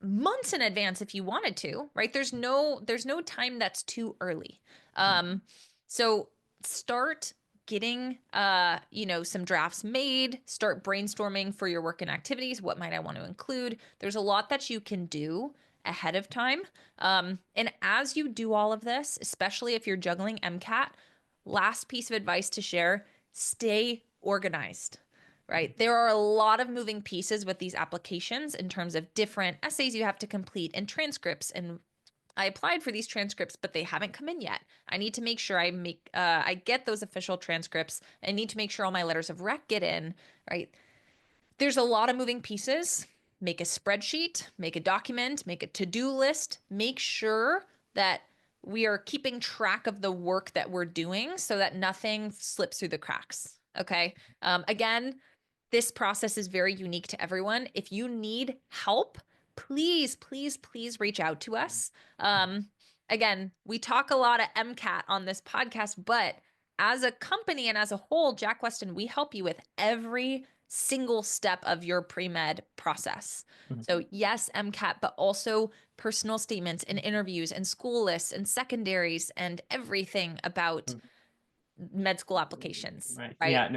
months in advance if you wanted to, right? There's no time that's too early. Um, so start getting some drafts made, start brainstorming for your work and activities. What might I want to include? There's a lot that you can do ahead of time. And as you do all of this, especially if you're juggling MCAT, last piece of advice to share, stay organized, right? There are a lot of moving pieces with these applications in terms of different essays you have to complete and transcripts. And I applied for these transcripts, but they haven't come in yet. I need to make sure I get those official transcripts. I need to make sure all my letters of rec get in, right? There's a lot of moving pieces. Make a spreadsheet, make a document, make a to-do list. Make sure that we are keeping track of the work that we're doing so that nothing slips through the cracks. Okay. Again, this process is very unique to everyone. If you need help, please, please, please reach out to us. Again, we talk a lot of MCAT on this podcast, but as a company and as a whole, Jack Weston, we help you with every single step of your pre-med process. Mhm. So yes, MCAT, but also personal statements and interviews and school lists and secondaries and everything about med school applications, Right. right? Yeah.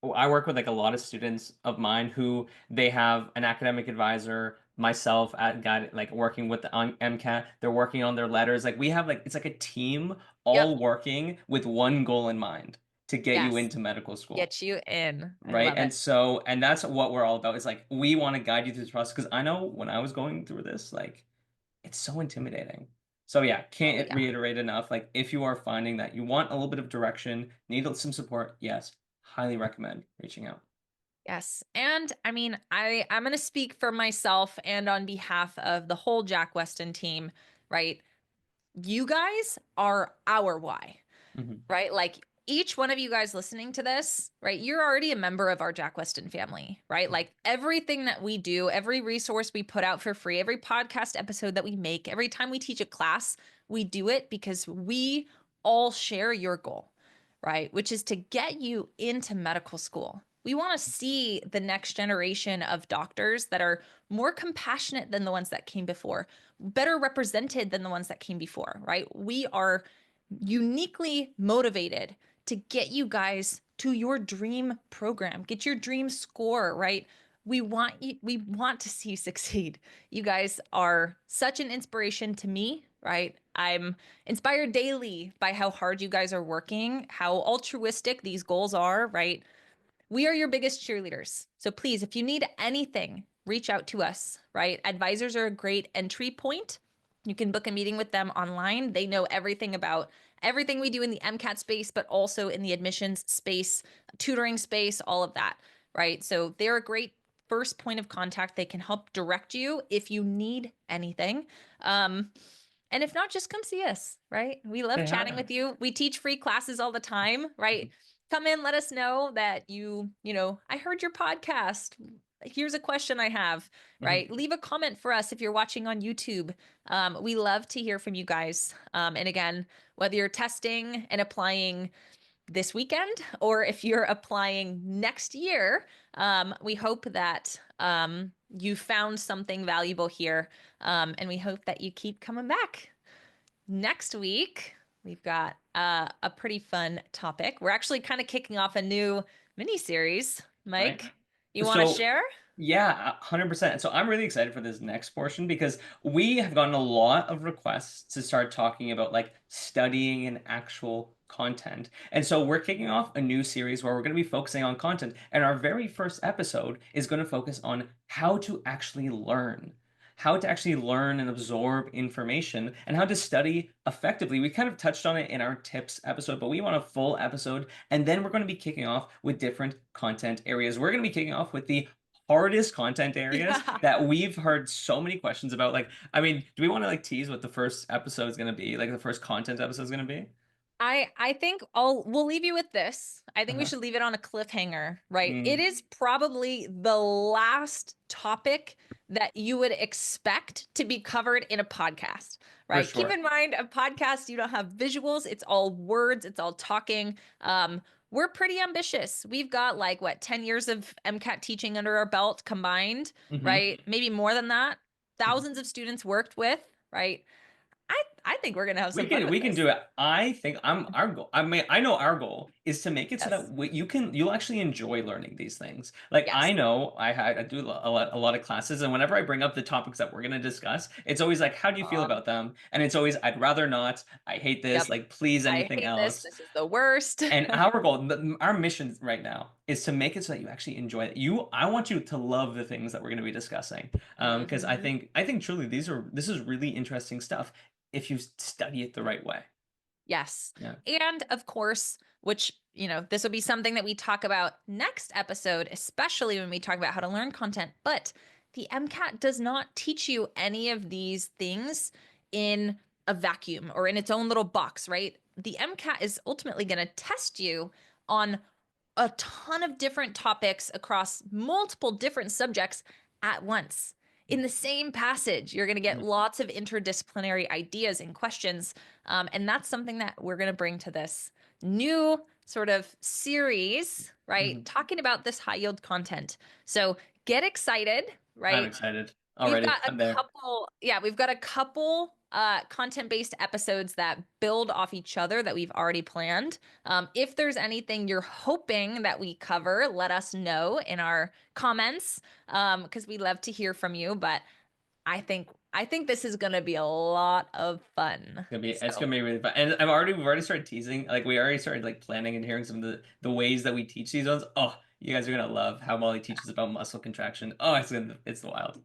No, I work with like a lot of students of mine who they have an academic advisor, myself at guide like working with the MCAT. They're working on their letters. Like we have like it's like a team Yep. all working with one goal in mind to get you Yes. into medical school. Get you in. I Right. love it. And so, and that's what we're all about. Is like we want to guide you through this process because I know when I was going through this, like it's so intimidating. So yeah, Oh can't yeah. reiterate enough. Like if you are finding that you want a little bit of direction, need some support, yes, highly recommend reaching out. Yes. And I mean, I'm going to speak for myself and on behalf of the whole Jack Weston team, right? You guys are our why, Mhm. right? Like each one of you guys listening to this, right? You're already a member of our Jack Weston family, right? Like everything that we do, every resource we put out for free, every podcast episode that we make, every time we teach a class, we do it because we all share your goal, right? Which is to get you into medical school. We want to see the next generation of doctors that are more compassionate than the ones that came before, better represented than the ones that came before, right? We are uniquely motivated to get you guys to your dream program, get your dream score, right? We want to see you succeed. You guys are such an inspiration to me, right? I'm inspired daily by how hard you guys are working, how altruistic these goals are, right? We are your biggest cheerleaders. So please, if you need anything, reach out to us, right? Advisors are a great entry point. You can book a meeting with them online. They know everything about everything we do in the MCAT space, but also in the admissions space, tutoring space, all of that, right? So they're a great first point of contact. They can help direct you if you need anything. And if not, just come see us, right? We love Say chatting hi. with you. We teach free classes all the time, right? Come in, let us know that I heard your podcast. Here's a question I have, Mhm. right? Leave a comment for us if you're watching on YouTube. We love to hear from you guys. And again, whether you're testing and applying this weekend or if you're applying next year, we hope that you found something valuable here. And we hope that you keep coming back. Next week, we've got a pretty fun topic. We're actually kind of kicking off a new mini series. Right. Mike, you want to So share? yeah, 100%. So I'm really excited for this next portion because we have gotten a lot of requests to start talking about like studying and actual content. And so we're kicking off a new series where we're going to be focusing on content. And our very first episode is going to focus on how to actually learn. How to actually learn and absorb information and how to study effectively. We kind of touched on it in our tips episode, but we want a full episode. And then we're going to be kicking off with different content areas. We're going to be kicking off with the hardest content areas Yeah. that we've heard so many questions about. Like, I mean, do we want to like tease what the first episode is going to be? Like the first content episode is going to be? I think we'll leave you with this. I think we Uh-huh. should leave it on a cliffhanger, right? It Mm, is probably the last topic that you would expect to be covered in a podcast, for right? Keep sure. in mind, a podcast, you don't have visuals, it's all words, it's all talking. We're pretty ambitious. We've got like what, 10 years of MCAT teaching under our belt combined, Hmm. right? Maybe more than that. Thousands of students worked with, right? I think we're gonna have some fun with We can this. do it. I think I'm our goal. I mean, I know our goal is to make it so that Yes. you'll actually enjoy learning these things. Like Yes. I know I do a lot of classes, and whenever I bring up the topics that we're gonna discuss, it's always like, how do you feel Um, about them? And it's always, I'd rather not. I hate this. yep. Like, please, I anything hate this. else. This is the worst. And our goal, our mission right now is to make it so that you actually enjoy it. I want you to love the things that we're going to be discussing. Because Mhm. I think truly this is really interesting stuff if you study it the right way. Yes. Yeah. And of course, which, this will be something that we talk about next episode, especially when we talk about how to learn content. But the MCAT does not teach you any of these things in a vacuum or in its own little box, right? The MCAT is ultimately going to test you on a ton of different topics across multiple different subjects at once. In the same passage, you're going to get Mhm. lots of interdisciplinary ideas and questions. And that's something that we're going to bring to this new sort of series, right? Talking about this high yield content. So get excited, I'm right? excited We've already. got I'm there. we've got a couple content-based episodes that build off each other that we've already planned. If there's anything you're hoping that we cover, let us know in our comments, because we love to hear from you. But I think this is gonna be a lot of fun. It's gonna be really fun. And we've already started teasing, like we already started like planning and hearing some of the ways that we teach these ones. Oh, you guys are gonna love how Molly teaches about muscle contraction. Oh, it's wild.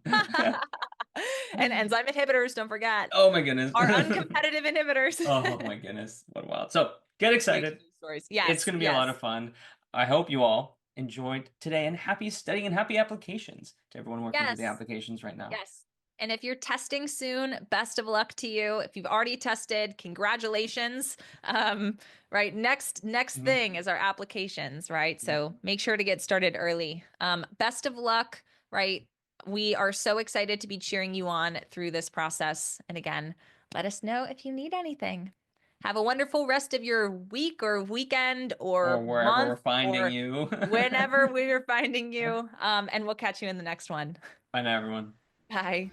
And enzyme inhibitors, don't forget. Oh my goodness. Our uncompetitive inhibitors. Oh my goodness. What wild. So get excited. Stories. It's Yes, gonna be a lot of fun. I hope you all enjoyed today, and happy studying and happy applications to everyone working through the Yes. applications right now. Yes. And if you're testing soon, best of luck to you. If you've already tested, congratulations. Right. Next thing is our applications, right? So make sure to get started early. Best of luck, right? We are so excited to be cheering you on through this process. And again, let us know if you need anything. Have a wonderful rest of your week or weekend or wherever we're month finding or you. whenever we're finding you. And we'll catch you in the next one. Bye now, everyone. Bye.